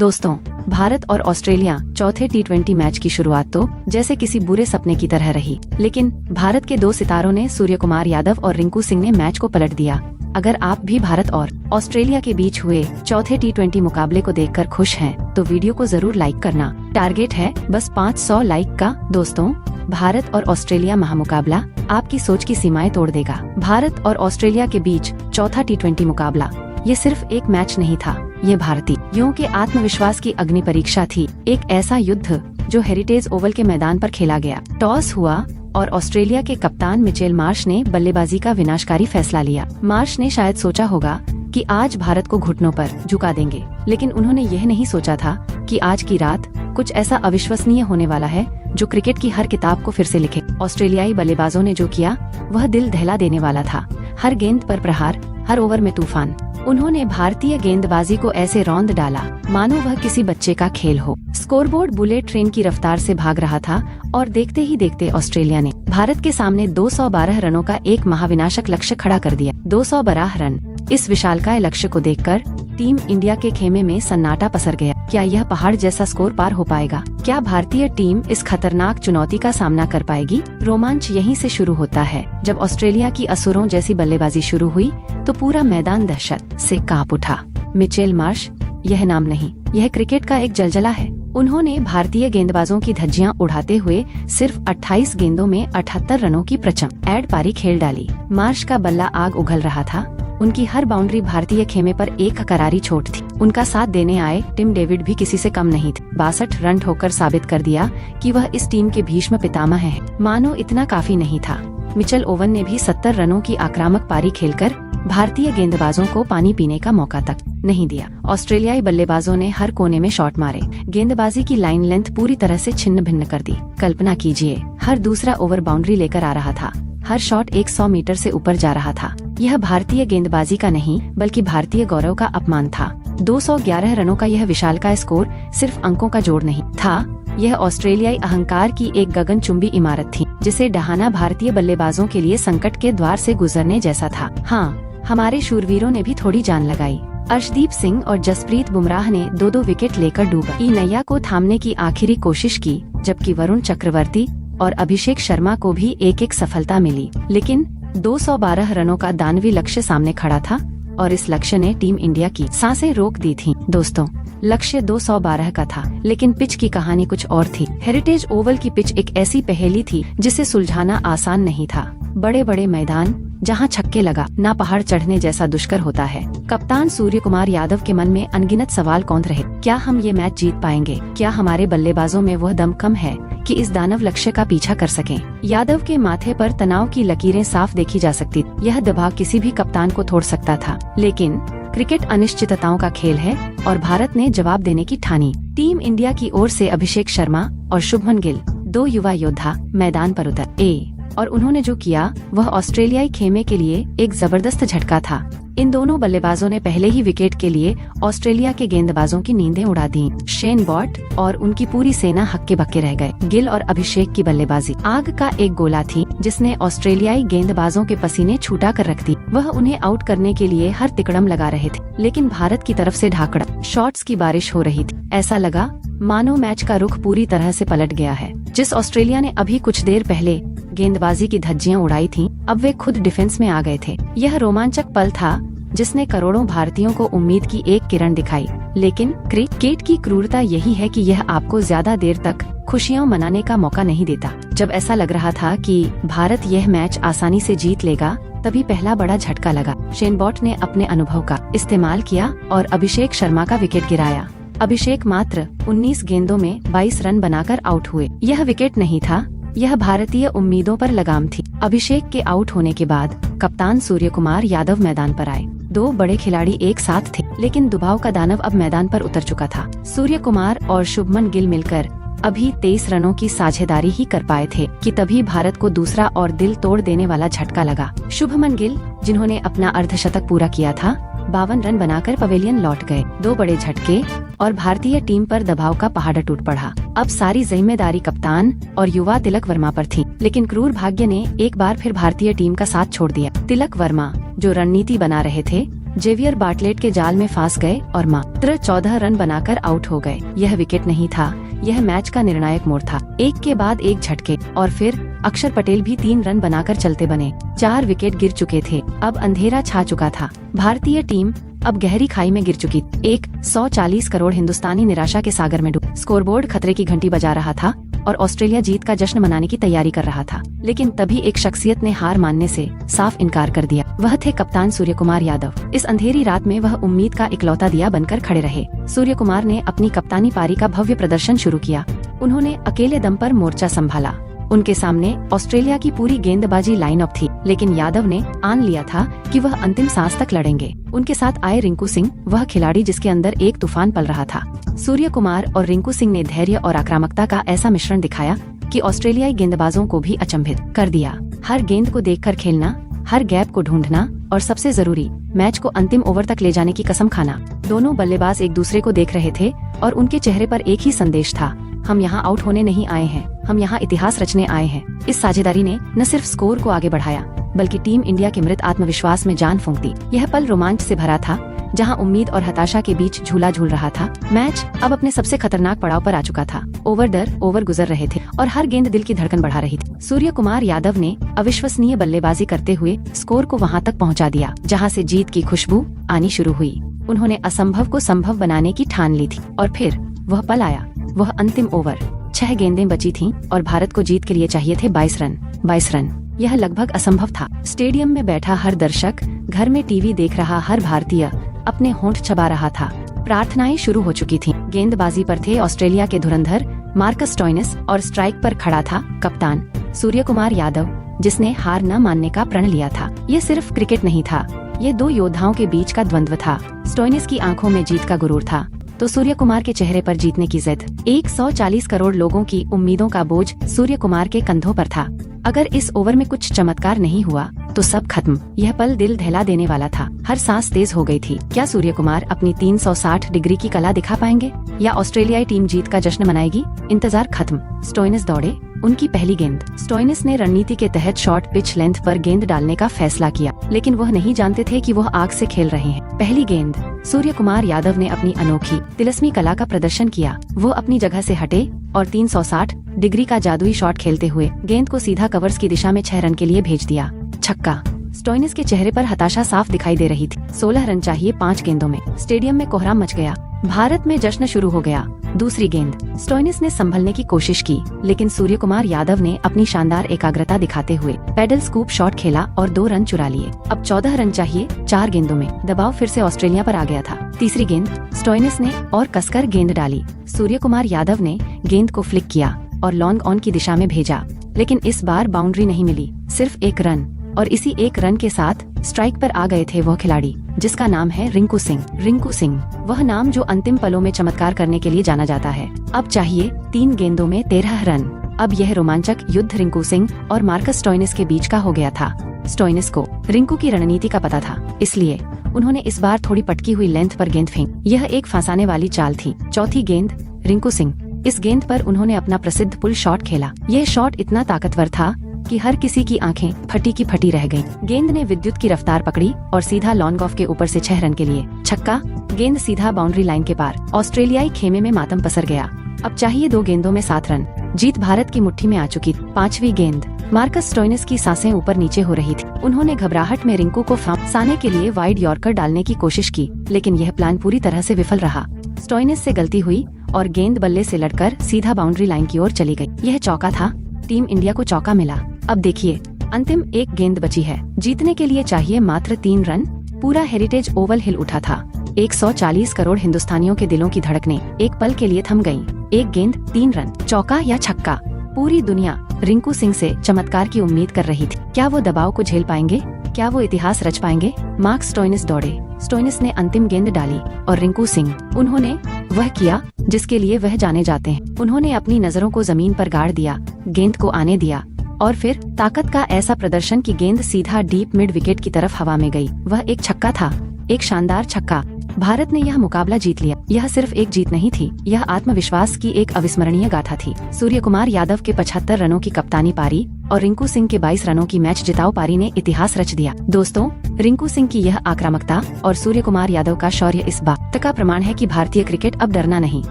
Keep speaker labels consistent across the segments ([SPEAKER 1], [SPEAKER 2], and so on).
[SPEAKER 1] दोस्तों, भारत और ऑस्ट्रेलिया चौथे टी20 मैच की शुरुआत तो जैसे किसी बुरे सपने की तरह रही, लेकिन भारत के दो सितारों ने सूर्यकुमार यादव और रिंकू सिंह ने मैच को पलट दिया। अगर आप भी भारत और ऑस्ट्रेलिया के बीच हुए चौथे टी20 मुकाबले को देखकर खुश हैं, तो वीडियो को जरूर लाइक करना। टारगेट है बस 500 लाइक का। दोस्तों, भारत और ऑस्ट्रेलिया महामुकाबला आपकी सोच की सीमाएं तोड़ देगा। भारत और ऑस्ट्रेलिया के बीच चौथा टी20 मुकाबला ये सिर्फ एक मैच नहीं था, ये भारतीयों के आत्मविश्वास की अग्नि परीक्षा थी। एक ऐसा युद्ध जो हेरिटेज ओवल के मैदान पर खेला गया। टॉस हुआ और ऑस्ट्रेलिया के कप्तान मिचेल मार्श ने बल्लेबाजी का विनाशकारी फैसला लिया। मार्श ने शायद सोचा होगा कि आज भारत को घुटनों पर झुका देंगे, लेकिन उन्होंने यह नहीं सोचा था कि आज की रात कुछ ऐसा अविश्वसनीय होने वाला है जो क्रिकेट की हर किताब को फिर से लिखे। ऑस्ट्रेलियाई बल्लेबाजों ने जो किया वह दिल दहला देने वाला था। हर गेंद पर प्रहार, हर ओवर में तूफान। उन्होंने भारतीय गेंदबाजी को ऐसे रौंद डाला मानो वह किसी बच्चे का खेल हो। स्कोरबोर्ड बुलेट ट्रेन की रफ्तार से भाग रहा था और देखते ही देखते ऑस्ट्रेलिया ने भारत के सामने 212 रनों का एक महाविनाशक लक्ष्य खड़ा कर दिया। 212 रन। इस विशालकाय लक्ष्य को देखकर टीम इंडिया के खेमे में सन्नाटा पसर गया। क्या यह पहाड़ जैसा स्कोर पार हो पाएगा? क्या भारतीय टीम इस खतरनाक चुनौती का सामना कर पाएगी? रोमांच यहीं से शुरू होता है। जब ऑस्ट्रेलिया की असुरों जैसी बल्लेबाजी शुरू हुई तो पूरा मैदान दहशत से कांप उठा। मिचेल मार्श यह नाम नहीं, यह क्रिकेट का एक जलजला है। उन्होंने भारतीय गेंदबाजों की धज्जियां उड़ाते हुए सिर्फ 28 गेंदों में 78 रनों की प्रचंड एड पारी खेल डाली। मार्श का बल्ला आग उगल रहा था। उनकी हर बाउंड्री भारतीय खेमे पर एक करारी चोट थी। उनका साथ देने आए टिम डेविड भी किसी से कम नहीं थे। 62 रन ठोकर साबित कर दिया कि वह इस टीम के भीष्म पितामह हैं। मानो इतना काफी नहीं था, मिचेल ओवन ने भी 70 रनों की आक्रामक पारी खेलकर भारतीय गेंदबाजों को पानी पीने का मौका तक नहीं दिया। ऑस्ट्रेलियाई बल्लेबाजों ने हर कोने में शॉट मारे। गेंदबाजी की लाइन लेंथ पूरी तरह से छिन्न भिन्न कर दी। कल्पना कीजिए, हर दूसरा ओवर बाउंड्री लेकर आ रहा था। हर शॉट 100 मीटर से ऊपर जा रहा था। यह भारतीय गेंदबाजी का नहीं बल्कि भारतीय गौरव का अपमान था। 211 रनों का यह विशालकाय स्कोर सिर्फ अंकों का जोड़ नहीं था, यह ऑस्ट्रेलियाई अहंकार की एक गगनचुंबी इमारत थी, जिसे ढहाना भारतीय बल्लेबाजों के लिए संकट के द्वार से गुजरने जैसा था। हाँ, हमारे शूरवीरों ने भी थोड़ी जान लगाई। अर्शदीप सिंह और जसप्रीत बुमराह ने 2-2 विकेट लेकर डूबी नैया को थामने की आखिरी कोशिश की, जबकि वरुण चक्रवर्ती और अभिषेक शर्मा को भी एक सफलता मिली। लेकिन 212 रनों का दानवी लक्ष्य सामने खड़ा था और इस लक्ष्य ने टीम इंडिया की सांसें रोक दी थीं। दोस्तों, लक्ष्य 212 का था, लेकिन पिच की कहानी कुछ और थी। हेरिटेज ओवल की पिच एक ऐसी पहेली थी जिसे सुलझाना आसान नहीं था। बड़े बड़े मैदान जहां छक्के लगा ना पहाड़ चढ़ने जैसा दुष्कर होता है। कप्तान सूर्यकुमार यादव के मन में अनगिनत सवाल कौंध रहे। क्या हम ये मैच जीत पाएंगे? क्या हमारे बल्लेबाजों में वह दमखम है कि इस दानव लक्ष्य का पीछा कर सकें? यादव के माथे पर तनाव की लकीरें साफ देखी जा सकती। यह दबाव किसी भी कप्तान को तोड़ सकता था, लेकिन क्रिकेट अनिश्चितताओं का खेल है और भारत ने जवाब देने की ठानी। टीम इंडिया की ओर से अभिषेक शर्मा और शुभमन गिल, 2 युवा योद्धा मैदान पर उतरे और उन्होंने जो किया वह ऑस्ट्रेलियाई खेमे के लिए एक जबरदस्त झटका था। इन दोनों बल्लेबाजों ने पहले ही विकेट के लिए ऑस्ट्रेलिया के गेंदबाजों की नींदें उड़ा दी। शेन बॉट और उनकी पूरी सेना हक्के बक्के रह गए। गिल और अभिषेक की बल्लेबाजी आग का एक गोला थी, जिसने ऑस्ट्रेलियाई गेंदबाजों के पसीने छूटा कर रख दी। वह उन्हें आउट करने के लिए हर तिकड़म लगा रहे थे, लेकिन भारत की तरफ से ढाकड़ा शॉट्स की बारिश हो रही थी। ऐसा लगा मानो मैच का रुख पूरी तरह से पलट गया है। जिस ऑस्ट्रेलिया ने अभी कुछ देर पहले गेंदबाजी की धज्जियां उड़ाई थीं, अब वे खुद डिफेंस में आ गए थे। यह रोमांचक पल था जिसने करोड़ों भारतीयों को उम्मीद की एक किरण दिखाई। लेकिन क्रिकेट की क्रूरता यही है कि यह आपको ज्यादा देर तक खुशियां मनाने का मौका नहीं देता। जब ऐसा लग रहा था कि भारत यह मैच आसानी से जीत लेगा, तभी पहला बड़ा झटका लगा। शेन बॉट ने अपने अनुभव का इस्तेमाल किया और अभिषेक शर्मा का विकेट गिराया। अभिषेक मात्र 19 गेंदों में 22 रन बनाकर आउट हुए। यह विकेट नहीं था, यह भारतीय उम्मीदों पर लगाम थी। अभिषेक के आउट होने के बाद कप्तान सूर्यकुमार यादव मैदान पर आए। 2 बड़े खिलाड़ी एक साथ थे, लेकिन दबाव का दानव अब मैदान पर उतर चुका था। सूर्यकुमार और शुभमन गिल मिलकर अभी 23 रनों की साझेदारी ही कर पाए थे कि तभी भारत को दूसरा और दिल तोड़ देने वाला झटका लगा। शुभमन गिल, जिन्होंने अपना अर्धशतक पूरा किया था, 52 रन बनाकर पवेलियन लौट गए। 2 बड़े झटके और भारतीय टीम पर दबाव का पहाड़ टूट पड़ा। अब सारी जिम्मेदारी कप्तान और युवा तिलक वर्मा पर थी, लेकिन क्रूर भाग्य ने एक बार फिर भारतीय टीम का साथ छोड़ दिया। तिलक वर्मा, जो रणनीति बना रहे थे, जेवियर बार्टलेट के जाल में फांस गए और मात्र 14 रन बनाकर आउट हो गए। यह विकेट नहीं था, यह मैच का निर्णायक मोड़ था। एक के बाद एक झटके और फिर अक्षर पटेल भी 3 रन बनाकर चलते बने। 4 विकेट गिर चुके थे। अब अंधेरा छा चुका था। भारतीय टीम अब गहरी खाई में गिर चुकी। 140 करोड़ हिंदुस्तानी निराशा के सागर में डूब। स्कोरबोर्ड खतरे की घंटी बजा रहा था और ऑस्ट्रेलिया जीत का जश्न मनाने की तैयारी कर रहा था। लेकिन तभी एक शख्सियत ने हार मानने से साफ इनकार कर दिया। वह थे कप्तान सूर्य कुमार यादव। इस अंधेरी रात में वह उम्मीद का इकलौता दिया बनकर खड़े रहे। सूर्य कुमार ने अपनी कप्तानी पारी का भव्य प्रदर्शन शुरू किया। उन्होंने अकेले दम पर मोर्चा संभाला। उनके सामने ऑस्ट्रेलिया की पूरी गेंदबाजी लाइनअप थी, लेकिन यादव ने आन लिया था कि वह अंतिम सांस तक लड़ेंगे। उनके साथ आए रिंकू सिंह, वह खिलाड़ी जिसके अंदर एक तूफान पल रहा था। सूर्य कुमार और रिंकू सिंह ने धैर्य और आक्रामकता का ऐसा मिश्रण दिखाया कि ऑस्ट्रेलियाई गेंदबाजों को भी अचंभित कर दिया। हर गेंद को देखकर खेलना, हर गैप को ढूंढना और सबसे जरूरी, मैच को अंतिम ओवर तक ले जाने की कसम खाना। दोनों बल्लेबाज एक दूसरे को देख रहे थे और उनके चेहरे पर एक ही संदेश था, हम यहाँ आउट होने नहीं आए हैं, हम यहाँ इतिहास रचने आए हैं। इस साझेदारी ने न सिर्फ स्कोर को आगे बढ़ाया, बल्कि टीम इंडिया के मृत आत्मविश्वास में जान फूंक दी। यह पल रोमांच से भरा था, जहां उम्मीद और हताशा के बीच झूला झूल रहा था। मैच अब अपने सबसे खतरनाक पड़ाव पर आ चुका था। ओवर दर ओवर गुजर रहे थे और हर गेंद दिल की धड़कन बढ़ा रही थी। सूर्य कुमार यादव ने अविश्वसनीय बल्लेबाजी करते हुए स्कोर को वहां तक पहुंचा दिया, जहां से जीत की खुशबू आनी शुरू हुई। उन्होंने असंभव को संभव बनाने की ठान ली थी और फिर वह पल आया, वह अंतिम ओवर। 6 गेंदें बची थीं और भारत को जीत के लिए चाहिए थे 22 रन। 22 रन, यह लगभग असंभव था। स्टेडियम में बैठा हर दर्शक, घर में टीवी देख रहा हर भारतीय अपने होंठ चबा रहा था। प्रार्थनाएं शुरू हो चुकी थीं। गेंदबाजी पर थे ऑस्ट्रेलिया के धुरंधर मार्कस स्टोइनिस और स्ट्राइक पर खड़ा था कप्तान सूर्य कुमार यादव, जिसने हार न मानने का प्रण लिया था। ये सिर्फ क्रिकेट नहीं था, ये 2 योद्धाओं के बीच का द्वंद्व था। स्टोइनिस की आंखों में जीत का गुरूर था तो सूर्य कुमार के चेहरे पर जीतने की जिद। 140 करोड़ लोगों की उम्मीदों का बोझ सूर्य कुमार के कंधों पर था। अगर इस ओवर में कुछ चमत्कार नहीं हुआ तो सब खत्म। यह पल दिल दहला देने वाला था। हर सांस तेज हो गई थी। क्या सूर्य कुमार अपनी 360 डिग्री की कला दिखा पाएंगे या ऑस्ट्रेलियाई टीम जीत का जश्न मनाएगी? इंतजार खत्म। स्टोइनिस दौड़े। उनकी पहली गेंद। स्टोइनिस ने रणनीति के तहत शॉर्ट पिच लेंथ पर गेंद डालने का फैसला किया, लेकिन वह नहीं जानते थे कि वह आग से खेल रहे हैं। पहली गेंद। सूर्य कुमार यादव ने अपनी अनोखी तिलस्मी कला का प्रदर्शन किया। वो अपनी जगह से हटे और 360 डिग्री का जादुई शॉट खेलते हुए गेंद को सीधा कवर्स की दिशा में 6 रन के लिए भेज दिया। छक्का। स्टोइनिस के चेहरे पर हताशा साफ दिखाई दे रही थी। 16 रन चाहिए 5 गेंदों में। स्टेडियम में कोहराम मच गया। भारत में जश्न शुरू हो गया। दूसरी गेंद। स्टोइनिस ने संभलने की कोशिश की, लेकिन सूर्य कुमार यादव ने अपनी शानदार एकाग्रता दिखाते हुए पेडल स्कूप शॉट खेला और 2 रन चुरा लिए। अब 14 रन चाहिए 4 गेंदों में। दबाव फिर से ऑस्ट्रेलिया पर आ गया था। तीसरी गेंद। स्टोइनिस ने और कसकर गेंद डाली। सूर्य कुमार यादव ने गेंद को फ्लिक किया और लॉन्ग ऑन की दिशा में भेजा, लेकिन इस बार बाउंड्री नहीं मिली, सिर्फ 1 रन। और इसी 1 रन के साथ स्ट्राइक पर आ गए थे वह खिलाड़ी जिसका नाम है रिंकू सिंह। रिंकू सिंह, वह नाम जो अंतिम पलों में चमत्कार करने के लिए जाना जाता है। अब चाहिए 3 गेंदों में 13 रन। अब यह रोमांचक युद्ध रिंकू सिंह और मार्कस स्टोइनिस के बीच का हो गया था। स्टोइनिस को रिंकू की रणनीति का पता था, इसलिए उन्होंने इस बार थोड़ी पटकी हुई लेंथ पर गेंद फेंक। यह एक फंसाने वाली चाल थी। चौथी गेंद। रिंकू सिंह। इस गेंद पर उन्होंने अपना प्रसिद्ध पुल शॉट खेला। यह शॉट इतना ताकतवर था कि हर किसी की आंखें फटी की फटी रह गईं। गेंद ने विद्युत की रफ्तार पकड़ी और सीधा लॉन्ग ऑफ के ऊपर से 6 रन के लिए। छक्का। गेंद सीधा बाउंड्री लाइन के पार। ऑस्ट्रेलियाई खेमे में मातम पसर गया। अब चाहिए 2 गेंदों में 7 रन। जीत भारत की मुट्ठी में आ चुकी। 5वीं गेंद। मार्कस स्टोइनिस की सांसें ऊपर नीचे हो रही थी। उन्होंने घबराहट में रिंकू को फंसाने के लिए वाइड यॉर्कर डालने की कोशिश की, लेकिन यह प्लान पूरी तरह से विफल रहा। स्टोइनिस से गलती हुई और गेंद बल्ले से लड़कर सीधा बाउंड्री लाइन की ओर चली गई। यह चौका था। टीम इंडिया को चौका मिला। अब देखिए, अंतिम 1 गेंद बची है। जीतने के लिए चाहिए मात्र 3 रन। पूरा हेरिटेज ओवल हिल उठा था। 140 करोड़ हिंदुस्तानियों के दिलों की धड़कनें एक पल के लिए थम गईं। 1 गेंद 3 रन, चौका या छक्का। पूरी दुनिया रिंकू सिंह से चमत्कार की उम्मीद कर रही थी। क्या वो दबाव को झेल पाएंगे? क्या वो इतिहास रच पाएंगे? मार्क स्टोइनिस दौड़े। स्टोइनिस ने अंतिम गेंद डाली और रिंकू सिंह, उन्होंने वह किया जिसके लिए वह जाने जाते हैं। उन्होंने अपनी नजरों को जमीन पर गाड़ दिया, गेंद को आने दिया और फिर ताकत का ऐसा प्रदर्शन कि गेंद सीधा डीप मिड विकेट की तरफ हवा में गई। वह एक छक्का था, एक शानदार छक्का भारत ने यह मुकाबला जीत लिया। यह सिर्फ एक जीत नहीं थी, यह आत्मविश्वास की एक अविस्मरणीय गाथा थी। सूर्य कुमार यादव के 75 रनों की कप्तानी पारी और रिंकू सिंह के 22 रनों की मैच जिताऊ पारी ने इतिहास रच दिया। दोस्तों, रिंकू सिंह की यह आक्रामकता और सूर्य कुमार यादव का शौर्य इस बात का प्रमाण है कि भारतीय क्रिकेट अब डरना नहीं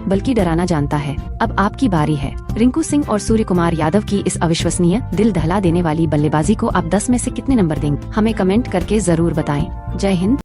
[SPEAKER 1] बल्कि डराना जानता है। अब आपकी बारी है। रिंकू सिंह और सूर्य कुमार यादव की इस अविश्वसनीय, दिल दहला देने वाली बल्लेबाजी को आप 10 में से कितने नंबर देंगे? हमें कमेंट करके जरूर बताएं। जय हिंद।